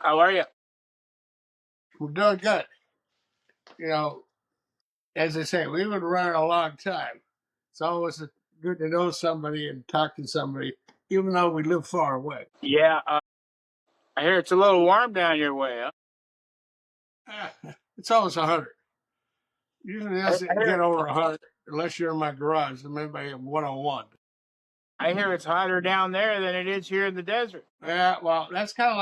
How are you? We're doing good. You know, as I say, we've been running a long time. It's always good to know somebody and talk to somebody, even though we live far away. Yeah, I hear it's a little warm down your way, huh? It's always 100. Usually it I doesn't hear get over 100 unless you're in my garage, and maybe 101. I hear it's hotter down there than it is here in the desert. Yeah, well, that's kind of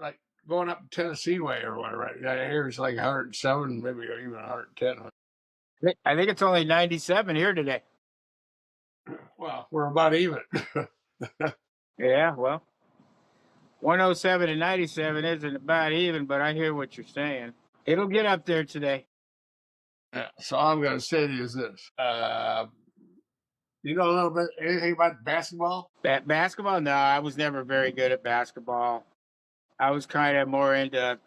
like going up Tennessee way or whatever. Right? I hear it's like 107, maybe even 110. I think it's only 97 here today. Well, we're about even. Yeah, well, 107 and 97 isn't about even, but I hear what you're saying. It'll get up there today. Yeah, so all I'm going to say to you is this. You know a little bit anything about basketball? Basketball? No, I was never very good at basketball. I was kind of more into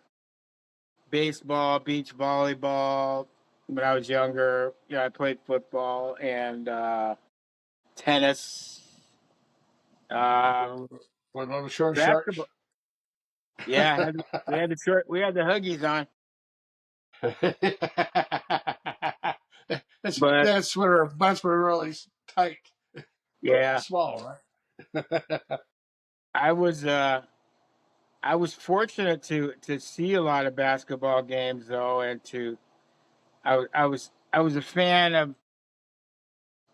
baseball, beach volleyball when I was younger. I played football and tennis. Uh, One of the short shorts. Basketball. Yeah, we had the Huggies on, that's but that's really tight, yeah, small, right? I was uh I was fortunate to see a lot of basketball games though, and I was a fan of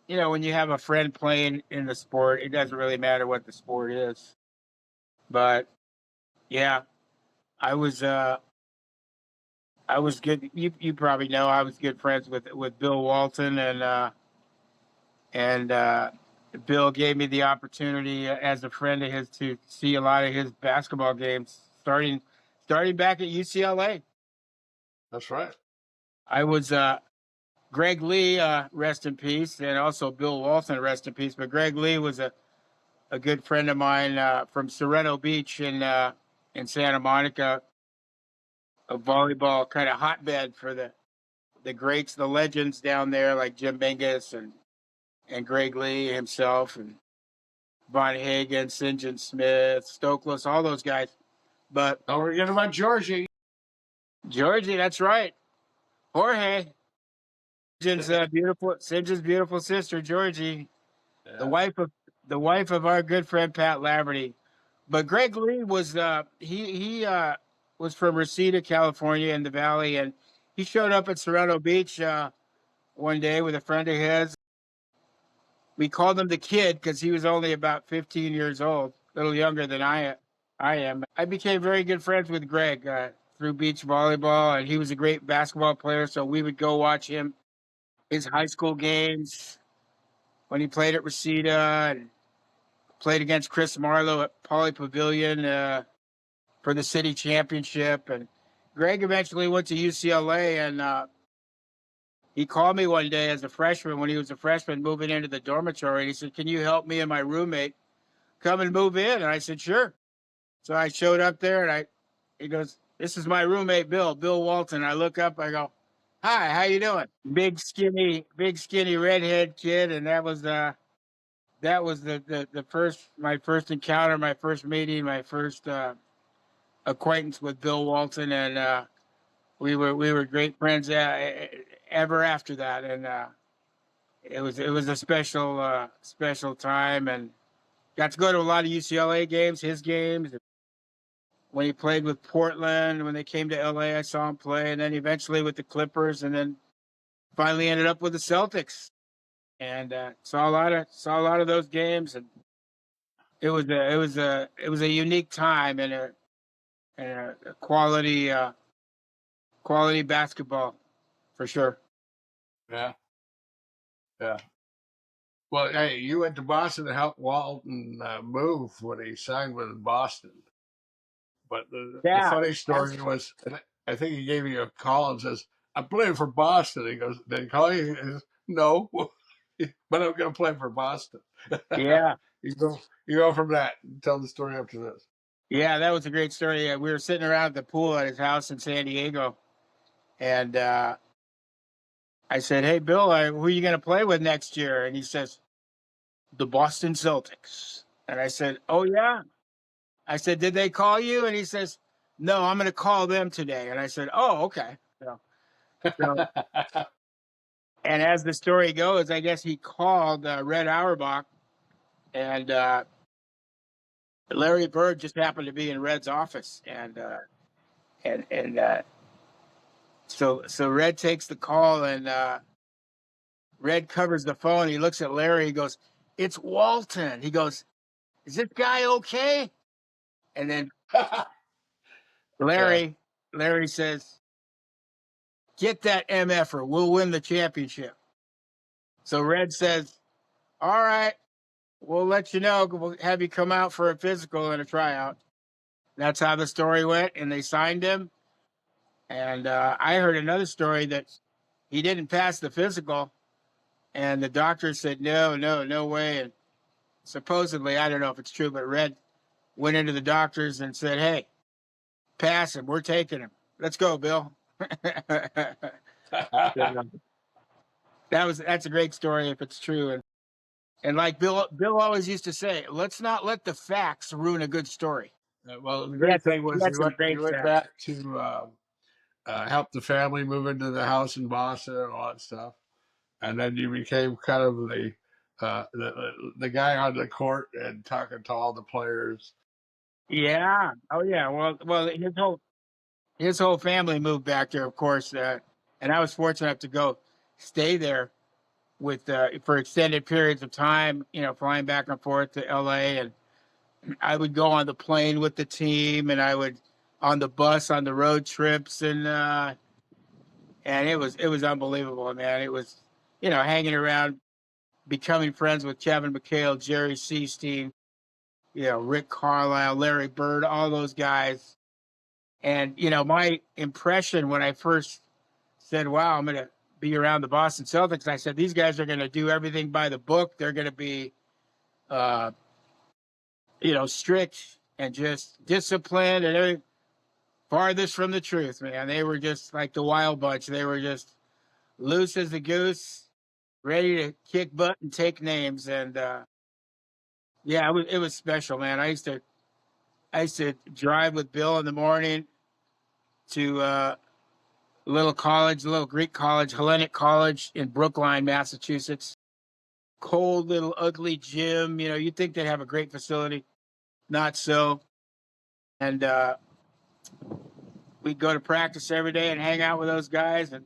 when you have a friend playing in the sport, it doesn't really matter what the sport is, but yeah, I was uh I was good. You probably know I was good friends with Bill Walton and Bill gave me the opportunity as a friend of his to see a lot of his basketball games starting back at UCLA. That's right. I was Greg Lee, rest in peace, and also Bill Walton, rest in peace. But Greg Lee was a good friend of mine from Sorrento Beach in Santa Monica, a volleyball kind of hotbed for the greats, the legends down there like Jim Mingus and Greg Lee himself and Von Hagen, St. John Smith, Stokely, all those guys. But Don't forget about Georgie. Georgie, that's right. Jorge, St. John's beautiful sister, Georgie, the Yeah, wife of the wife of our good friend Pat Laverty. But Greg Lee was he was from Reseda, California, in the Valley, and he showed up at Sorrento Beach one day with a friend of his. We called him the kid because he was only about 15 years old, a little younger than I am. I became very good friends with Greg through beach volleyball, and he was a great basketball player. So we would go watch him his high school games when he played at Reseda and played against Chris Marlowe at Pauley Pavilion for the city championship. And Greg eventually went to UCLA, and he called me one day as a freshman when he was a freshman moving into the dormitory. And he said, "Can you help me and my roommate come and move in?" And I said, "Sure." So I showed up there, and he goes, "This is my roommate, Bill Walton." I look up, I go, "Hi, how you doing?" Big skinny redhead kid, and that was the first my first encounter, my first meeting, my first acquaintance with Bill Walton, and we were great friends ever after that, and it was a special time, and got to go to a lot of UCLA games, his games. When he played with Portland, when they came to LA, I saw him play, and then eventually with the Clippers, and then finally ended up with the Celtics. And saw a lot of those games, and it was a unique time and a quality basketball for sure. yeah, yeah. Well, hey, you went to Boston to help Walton move when he signed with Boston. But the Yeah, funny story was, I think he gave you a call and says, "I'm playing for Boston." He goes, "Did he call you?" He says, "No, but I'm going to play for Boston." yeah, You go from that and tell the story after this. yeah. That was a great story. We were sitting around at the pool at his house in San Diego, and I said, "Hey, Bill, who are you going to play with next year?" And he says, "The Boston Celtics." And I said, "Oh yeah." I said, "Did they call you?" And he says, no, I'm going to call them today. And I said, oh, okay. So and as the story goes, I guess he called Red Auerbach, and Larry Bird just happened to be in Red's office, and so Red takes the call, and Red covers the phone. He looks at Larry. He goes, "It's Walton." He goes, "Is this guy okay?" And then Yeah. Larry Larry says, "Get that MFer. We'll win the championship." So Red says, "All right, we'll let you know. We'll have you come out for a physical and a tryout." That's how the story went, and they signed him. And I heard another story that he didn't pass the physical, and the doctor said, "No, no, no way." And supposedly, I don't know if it's true, but Red went into the doctors and said, "Hey, pass him. We're taking him. Let's go, Bill." That's a great story if it's true. And like Bill always used to say, let's not let the facts ruin a good story. Well, the He great had thing he was had some he great went facts. back to help the family move into the house in Boston and all that stuff, and then you became kind of the guy on the court and talking to all the players. Yeah. Oh yeah. Well, his whole family moved back there, of course, and I was fortunate enough to go stay there with for extended periods of time. Flying back and forth to L.A. and I would go on the plane with the team, and I would on the bus on the road trips, and it was unbelievable, man. It was hanging around, becoming friends with Kevin McHale, Jerry Seestein, Rick Carlisle, Larry Bird, all those guys. And my impression when I first said, "Wow, I'm going to be around the Boston Celtics," I said, "These guys are going to do everything by the book. They're going to be, uh, strict and just disciplined and everything." Farthest from the truth, man. They were just like the wild bunch. They were just loose as a goose, ready to kick butt and take names. And yeah, it was special, man. I used to drive with Bill in the morning to a little Greek college, Hellenic College in Brookline, Massachusetts. Cold little ugly gym. You'd think they'd have a great facility. Not so. And we'd go to practice every day and hang out with those guys. And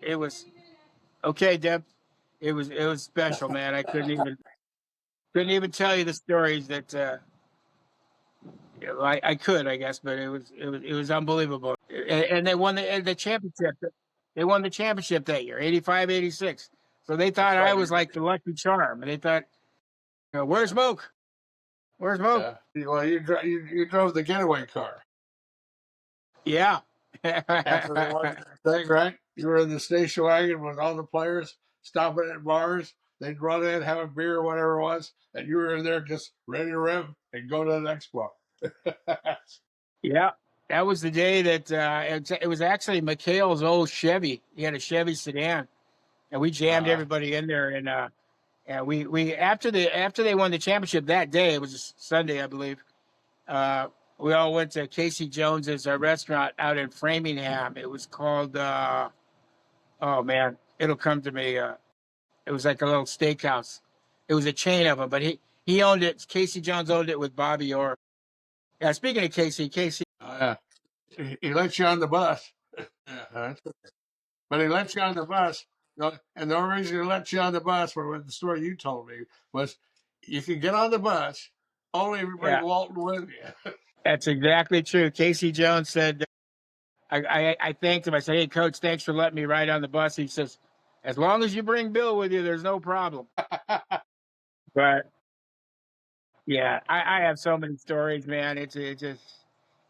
it was okay, Deb. It was special, man. I couldn't even tell you the stories that I could, I guess, but it was unbelievable. And they won the championship. They won the championship that year, 85, 86. So they thought That's I right. was like the lucky charm. And they thought, where's Moke? Where's Moke? Yeah. Well, you drove the getaway car Yeah. after they won the thing, right? You were in the station wagon with all the players stopping at bars. They'd run in, have a beer, or whatever it was, and you were in there just ready to rev and go to the next one. Yeah. That was the day that it was actually McHale's old Chevy. He had a Chevy sedan, and we jammed uh, everybody in there. And we after they won the championship that day, it was a Sunday, I believe. Uh, we all went to Casey Jones's restaurant out in Framingham. It was called oh man, it'll come to me. It was like a little steakhouse. It was a chain of them, but he owned it. Casey Jones owned it with Bobby Orr. Yeah, speaking of Casey. yeah. He let you on the bus. Yeah, but he let you on the bus. And the only reason he let you on the bus, for the story you told me, was you can get on the bus only if you bring Yeah, Walton with you. that's exactly true. Casey Jones said. I thanked him. I said, "Hey, Coach, thanks for letting me ride on the bus." He says, "As long as you bring Bill with you, there's no problem." But yeah, I have so many stories, man. It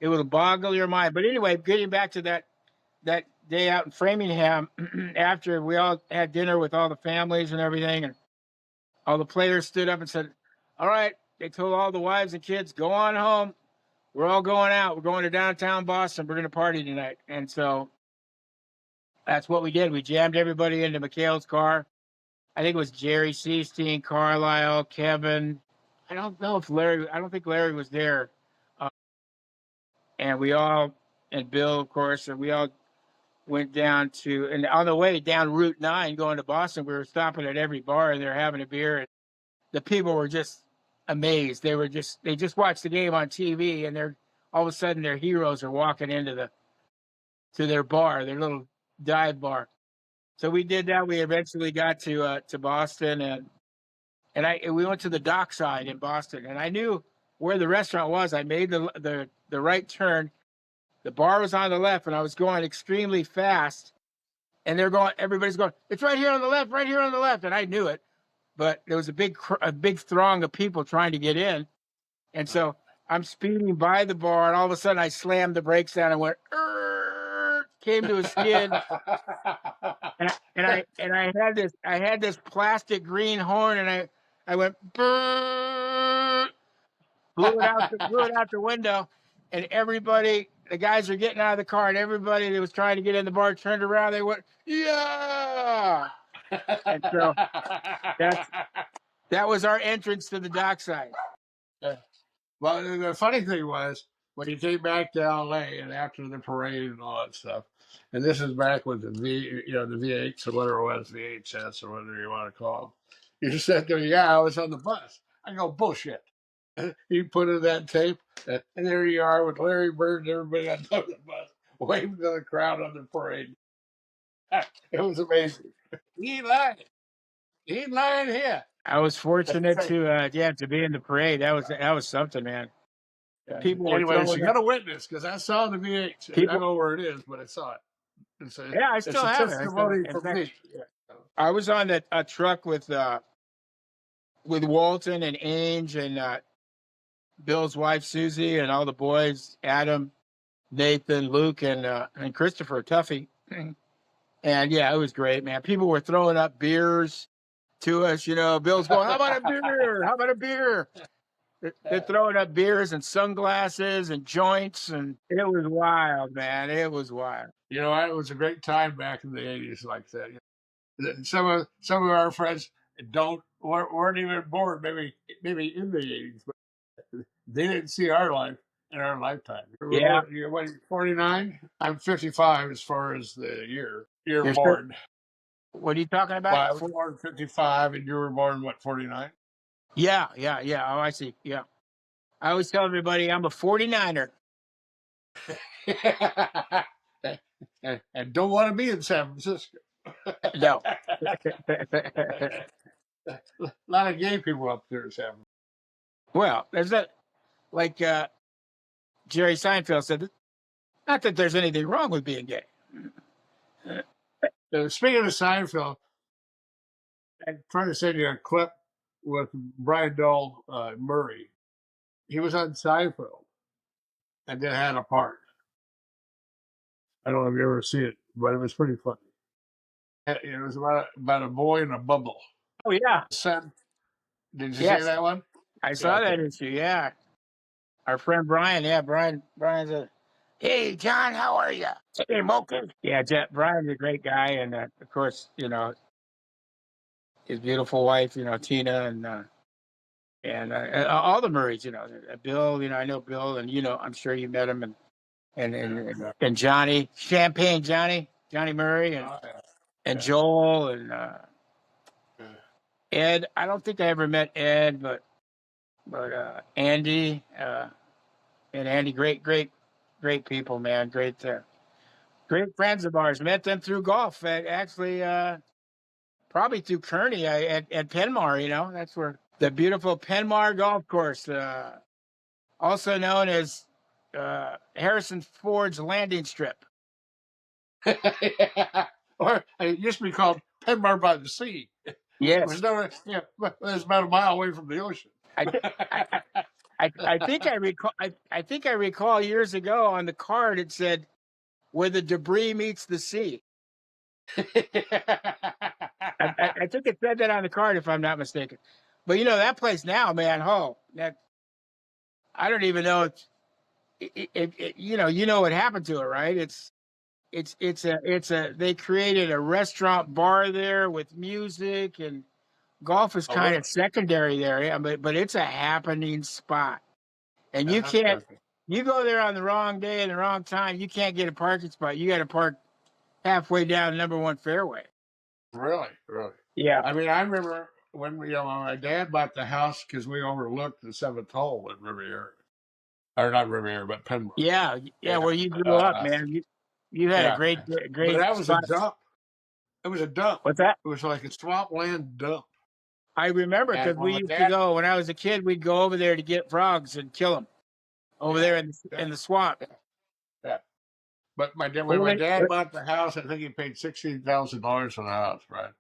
will boggle your mind. But anyway, getting back to that day out in Framingham, after we all had dinner with all the families and everything, and all the players stood up and said, "All right," they told all the wives and kids, "Go on home. We're all going out. We're going to downtown Boston. We're going to party tonight." And so that's what we did. We jammed everybody into McHale's car. I think it was Jerry Seestein, Carlisle, Kevin. I don't know if Larry. I don't think Larry was there. Uh, and we all, and Bill, of course, and we all went down to, and on the way down Route 9 going to Boston, we were stopping at every bar and they're having a beer. And the people were just amazed. They just watched the game on TV, and they're all of a sudden their heroes are walking into to their bar, their little dive bar. So we did that. We eventually got to Boston, and we went to the dockside in Boston, and I knew where the restaurant was. I made the right turn. The bar was on the left, and I was going extremely fast. And everybody's going, it's right here on the left, right here on the left, and I knew it, but there was a big throng of people trying to get in, and so I'm speeding by the bar, and all of a sudden I slammed the brakes down and went, came to a skid, and I had this plastic green horn, and I went, blew it out the window, and everybody, the guys are getting out of the car, and everybody that was trying to get in the bar turned around. They went, yeah, and so that was our entrance to the dockside. Well, the funny thing was when he came back to LA and after the parade and all that stuff, and this is back with the V8s or whatever it was, VHS or whatever you want to call them. You said to me, "Yeah, I was on the bus." I go, "Bullshit." He put in that tape, and there you are with Larry Bird and everybody on top of the bus, waving to the crowd on the parade. It was amazing. He ain't lying. He ain't lying here. I was fortunate to be in the parade. That was something, man. People were Anyways, you throwing got up. a witness because I saw the VH. I don't know where it is, but I saw it. Yeah, I It's still a have it. testimony In from fact, me. Yeah. I was on a truck with Walton and Ainge and Bill's wife Susie and all the boys, Adam, Nathan, Luke, and Christopher Tuffy. And yeah, it was great, man. People were throwing up beers to us. Bill's going, "How about a beer? How about a beer?" They're throwing up beers and sunglasses and joints, and it was wild, man. It was wild. It was a great time back in the '80s, like that. Some of our friends weren't even born, maybe in the '80s, but they didn't see our life in our lifetime. Yeah, You're what, 49? I'm 55 as far as the year you're sure. born. What are you talking Well, about? I was born 55, and you were born what, 49? Yeah, yeah, yeah. Oh, I see. Yeah. I always tell everybody I'm a 49er. And don't want to be in San Francisco. No. A lot of gay people up there in San Francisco. Well, there's that, like Jerry Seinfeld said, not that there's anything wrong with being gay. Speaking of Seinfeld, I'm trying to send you a clip with Brian Doll Murray. He was on Seinfeld and then had a part. I don't know if you ever see it, but it was pretty funny. It was about a boy in a bubble. Oh, yeah. Son, did you see Yes. that one? I saw that issue. Yeah. Our friend Brian. Yeah. Brian's hey, John, how are you? Hey, Mocha. Yeah. Brian's a great guy. And of course, his beautiful wife, Tina, and all the Murrays, Bill, I know Bill, and I'm sure you met him, and Johnny, Champagne Johnny Murray, and Joel, and Ed. I don't think I ever met Ed, but Andy, and Andy, great people, man, great friends of ours. Met them through golf, actually, probably through Kearney at Penmar. That's where the beautiful Penmar Golf Course, also known as Harrison Ford's landing strip. Or it used to be called Penmar by the Sea. Yes. It was about a mile away from the ocean. I think I recall. I think I recall years ago on the card it said where the debris meets the sea. I think it said that on the card if I'm not mistaken. But that place now, man. Oh, that I don't even know. You know what happened to it, right? They created a restaurant bar there with music, and golf is kind of secondary there. Yeah, but it's a happening spot, and you You go there on the wrong day and the wrong time, you can't get a parking spot. You got to park halfway down number one fairway. Really, really. Yeah. I mean, I remember when when my dad bought the house because we overlooked the seventh hole in Riviera, or not Riviera, but Penmore. Yeah. Yeah. And Where you grew up, uh, man. You had a yeah, but great that was a spot. dump. It was a dump. What's that? It was like a swampland dump. I remember And because when we my used to dad, go when I was a kid. We'd go over there to get frogs and kill them over yeah, there yeah, in the swamp. yeah, yeah. But What when were my they? dad bought the house, I think he paid $16,000 for the house, right?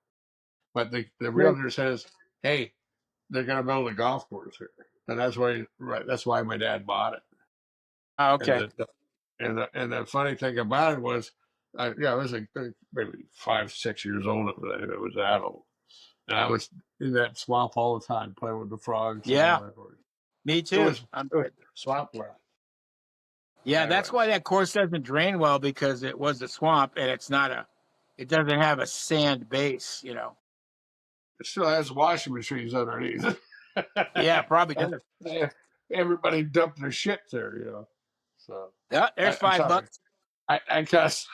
But the What, realtor says, "Hey, they're going to build a golf course here," and that's why right. That's why my dad bought it. oh, And okay. the funny thing about it was, yeah, I was like maybe 5 6 years old if it was that old, and I was in that swamp all the time playing with the frogs and all Yeah. that. Me It too. was it was swamp land. Yeah. That's why Anyways, that course doesn't drain well because it was a swamp and it's not a. It doesn't have a sand base. You know. it still has washing machines underneath. Yeah. Probably does. Everybody dumped their shit there, So Yeah. There's I'm five sorry. bucks. I cuss.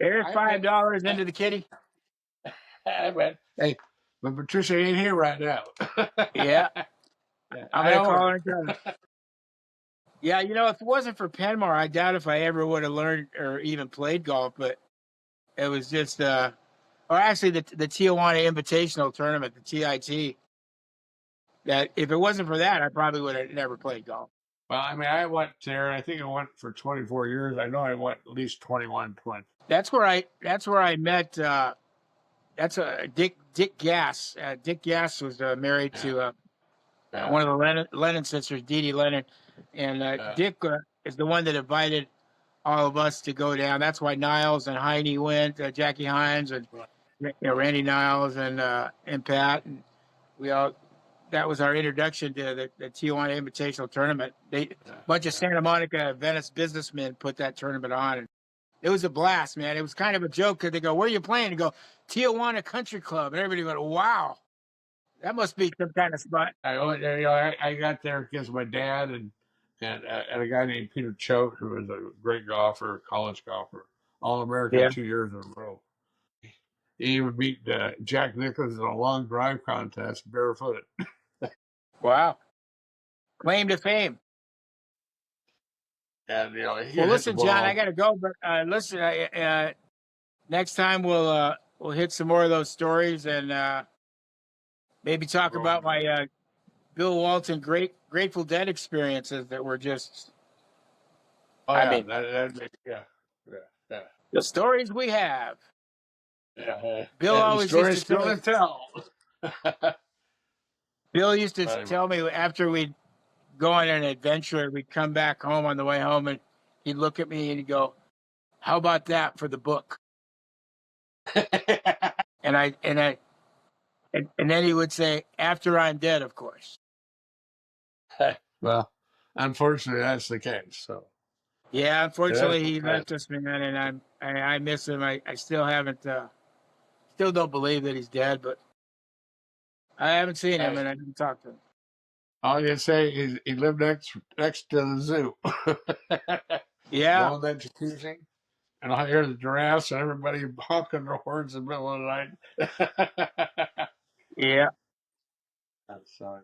There's I meant, $5 I, into the kitty. I meant, hey, but Patricia ain't here right now. Yeah. Yeah, I'm I gonna owe call her. her and tell her. Yeah, if it wasn't for Penmore, I doubt if I ever would have learned or even played golf. But it was just, or actually the Tijuana Invitational Tournament, the TIT. That if it wasn't for that, I probably would have never played golf. Well, I mean, I went there. I think I went for 24 years. I know I went at least 21, 20. That's where I met. That's Dick Gass. Dick Gass was married Yeah, to yeah, one of the Lennon sisters, Dee Dee Lennon, and yeah, Dick is the one that invited all of us to go down. That's why Niles and Heine went, Jackie Hines and Randy Niles and Pat, and we all. That was our introduction to the Tijuana Invitational Tournament. A yeah, bunch of yeah. Santa Monica, Venice businessmen put that tournament on, and it was a blast, man. It was kind of a joke because they go, "Where are you playing?" And go, "Tijuana Country Club," and everybody went, "Wow, that must be some kind of spot." I got there because my dad and a guy named Peter Choate, who was a great golfer, college golfer, All American Yeah. 2 years in a row. He even beat Jack Nicklaus in a long drive contest barefooted. Wow. Claim to fame. And he Well, hit the listen, John, I ball. got to go, but listen, next time we'll hit some more of those stories and maybe talk about my Bill Walton Grateful Dead experiences that were just, Oh I yeah, mean, yeah, yeah, yeah, the stories we have. yeah. Bill And the always used story's to tell still me. to tell. Bill used to Anyway. tell me after we'd go on an adventure, we'd come back home on the way home, and he'd look at me and he'd go, "How about that for the book?" And then he would say, "After I'm dead, of course." Well, unfortunately, that's the case. So Yeah, that's unfortunately, he left us, man, and I miss him. I still haven't, still don't believe that he's dead, but I haven't seen him hey, and I didn't talk to him. all you say is he lived next to the zoo. Yeah, Go in that jacuzzi, and I'll hear the giraffes and everybody honking their horns in the middle of the night. yeah. I'm sorry.